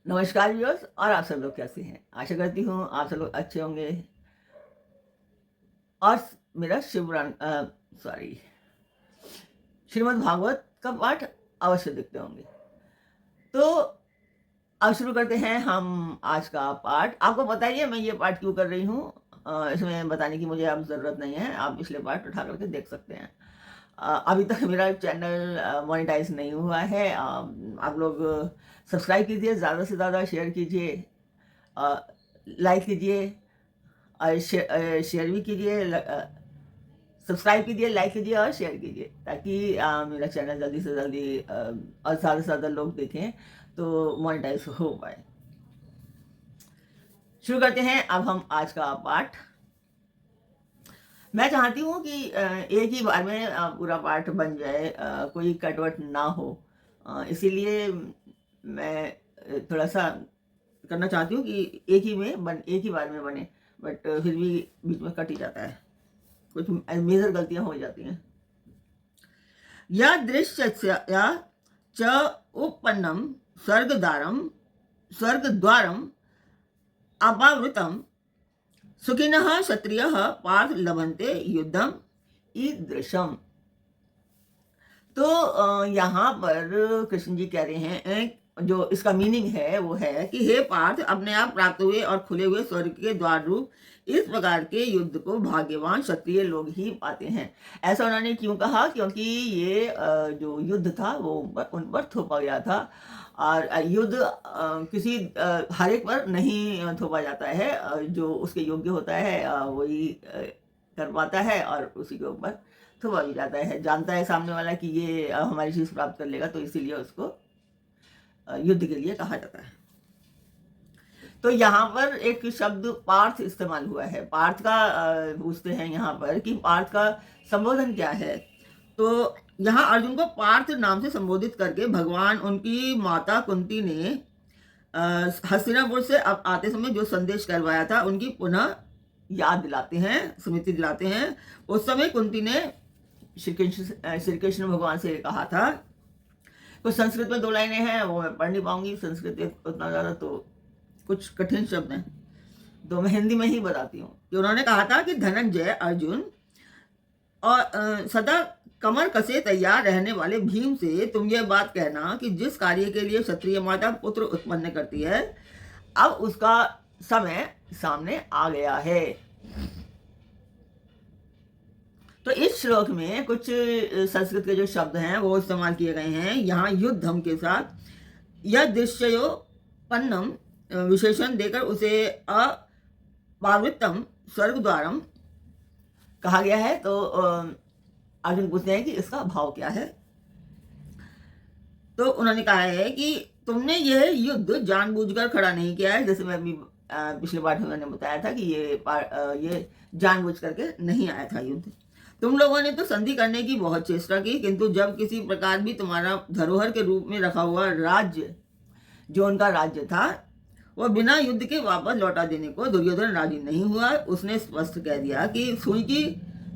नमस्कार व्यूअर्स। और आप सब लोग कैसे हैं? आशा करती हूँ आप सब लोग अच्छे होंगे और मेरा श्रीमद् भागवत का पाठ अवश्य देखते होंगे। तो अब शुरू करते हैं हम आज का पाठ। आपको पता ही है मैं ये पाठ क्यों कर रही हूँ। इसमें बताने की मुझे अब ज़रूरत नहीं है, आप पिछले पाठ उठा करके देख सकते हैं। अभी तक मेरा चैनल मोनेटाइज नहीं हुआ है। आप लोग सब्सक्राइब कीजिए, ज़्यादा से ज़्यादा शेयर कीजिए, लाइक कीजिए, शेयर भी कीजिए, सब्सक्राइब कीजिए, लाइक कीजिए और शेयर कीजिए, ताकि मेरा चैनल जल्दी से जल्दी और ज़्यादा से ज़्यादा लोग देखें तो मोनेटाइज हो पाए। शुरू करते हैं अब हम आज का पाठ। मैं चाहती हूँ कि एक ही बार में पूरा पाठ बन जाए, कोई कटवट ना हो। इसीलिए मैं थोड़ा सा करना चाहती हूँ कि एक ही बार में बने, बट फिर भी बीच में कट ही जाता है, कुछ मेजर गलतियां हो जाती हैं। या दृश्य च उपन्नम स्वर्गद्वारम अपावृतम सुखिनः क्षत्रियः पार्थ लभन्ते युद्धम ईदृशम। तो यहाँ पर कृष्ण जी कह रहे हैं, जो इसका मीनिंग है वो है कि हे पार्थ, अपने आप प्राप्त हुए और खुले हुए स्वर्ग के द्वार रूप इस प्रकार के युद्ध को भाग्यवान क्षत्रिय लोग ही पाते हैं। ऐसा उन्होंने क्यों कहा? क्योंकि ये जो युद्ध था वो उन पर थोपा गया था, और युद्ध किसी हर एक पर नहीं थोपा जाता है। जो उसके योग्य होता है वही कर पाता है, और उसी के ऊपर थोपा भी जाता है। जानता है सामने वाला कि ये हमारी चीज प्राप्त कर लेगा, तो इसीलिए उसको युद्ध के लिए कहा जाता है। तो यहाँ पर एक शब्द पार्थ इस्तेमाल हुआ है। पार्थ का पूछते हैं यहाँ पर कि पार्थ का संबोधन क्या है। तो यहाँ अर्जुन को पार्थ नाम से संबोधित करके भगवान उनकी माता कुंती ने हस्तिनापुर से अब आते समय जो संदेश करवाया था उनकी पुनः याद दिलाते हैं, स्मृति दिलाते हैं। उस समय कुंती ने श्री कृष्ण भगवान से कहा था। कुछ संस्कृत में 2 लाइनें हैं, वो मैं पढ़ नहीं पाऊंगी, संस्कृत उतना ज़्यादा तो कुछ कठिन शब्द हैं, तो मैं हिंदी में ही बताती हूँ कि उन्होंने कहा था कि धनंजय अर्जुन और सदा कमर कसे तैयार रहने वाले भीम से तुम यह बात कहना कि जिस कार्य के लिए क्षत्रिय माता पुत्र उत्पन्न करती है, अब उसका समय सामने आ गया है। तो इस श्लोक में कुछ संस्कृत के जो शब्द हैं वो इस्तेमाल किए गए हैं। यहाँ युद्धम के साथ यह दृश्योपन्नम विशेषण देकर उसे अपावृतम स्वर्गद्वारम कहा गया है। तो अर्जुन पूछते हैं कि इसका भाव क्या है। तो उन्होंने कहा है कि तुमने यह युद्ध जानबूझकर खड़ा नहीं किया है, जैसे मैं अभी पिछले पाठ में मैंने बताया था कि ये जानबूझ करके नहीं आया था युद्ध। तुम लोगों ने तो संधि करने की बहुत चेष्टा की, किंतु जब किसी प्रकार भी तुम्हारा धरोहर के रूप में रखा हुआ राज्य, जो उनका राज्य था, वह बिना युद्ध के वापस लौटा देने को दुर्योधन राजी नहीं हुआ। उसने स्पष्ट कह दिया कि सुई की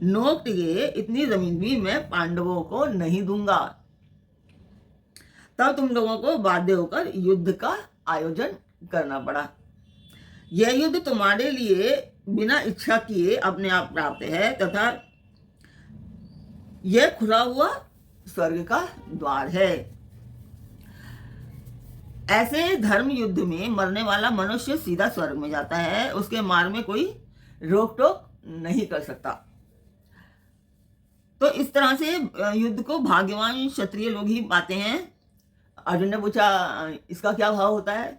नोक टिके इतनी जमीन भी मैं पांडवों को नहीं दूंगा। तब तुम लोगों को बाध्य होकर युद्ध का आयोजन करना पड़ा। यह युद्ध तुम्हारे लिए बिना इच्छा किए अपने आप प्राप्त है, तथा यह खुला हुआ स्वर्ग का द्वार है। ऐसे धर्म युद्ध में मरने वाला मनुष्य सीधा स्वर्ग में जाता है, उसके मार्ग में कोई रोक टोक नहीं कर सकता। तो इस तरह से युद्ध को भाग्यवान क्षत्रिय लोग ही पाते हैं। अर्जुन ने पूछा इसका क्या भाव होता है?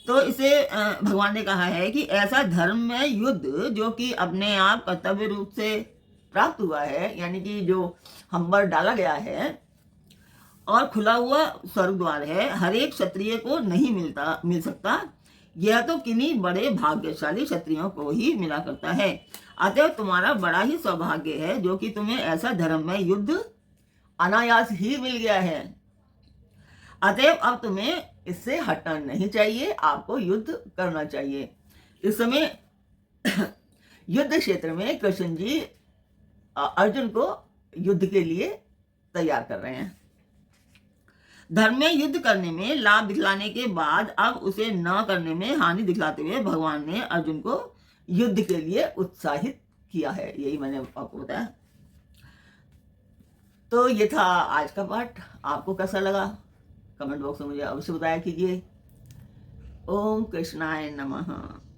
तो इसे भगवान ने कहा है कि ऐसा धर्म में युद्ध जो कि अपने आप कर्तव्य रूप से प्राप्त हुआ है, यानी कि जो हम पर डाला गया है और खुला हुआ स्वर्ग द्वार है, हर एक क्षत्रिय को नहीं मिल सकता। यह तो किन्हीं बड़े भाग्यशाली क्षत्रियों को ही मिला करता है। अतः तुम्हारा बड़ा ही सौभाग्य है जो कि तुम्हें ऐसा धर्म में युद्ध अनायास ही मिल गया है। अतएव अब तुम्हें इससे हटना नहीं चाहिए, आपको युद्ध करना चाहिए। इस समय युद्ध क्षेत्र में कृष्ण जी अर्जुन को युद्ध के लिए तैयार कर रहे हैं। धर्म में युद्ध करने में लाभ दिखलाने के बाद अब उसे न करने में हानि दिखलाते हुए भगवान ने अर्जुन को युद्ध के लिए उत्साहित किया है। यही मैंने आपको बताया। तो ये था आज का पाठ। आपको कैसा लगा कमेंट बॉक्स में मुझे अवश्य बताया कीजिए। ओम कृष्णाय नमः।